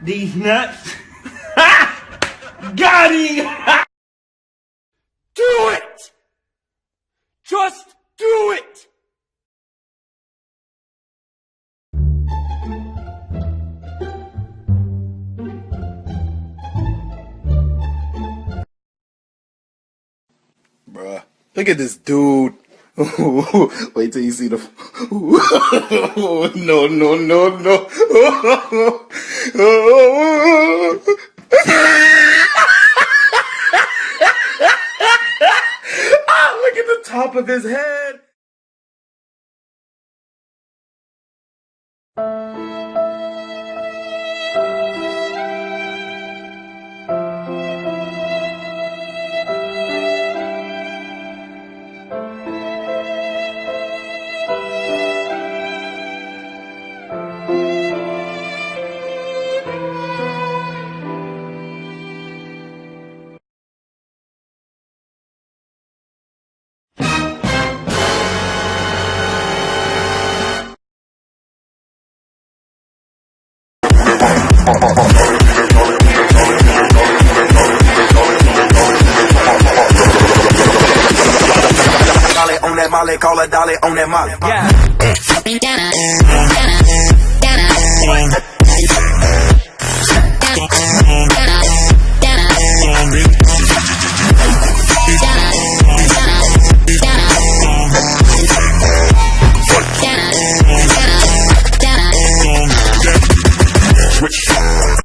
these nuts. Got him! Do it! Just do it! Bruh, look at this dude. Wait till you see the. No, no, no, no. Look at the top of his head. Dolly on that Molly, call her Dolly on that Molly. Yeah.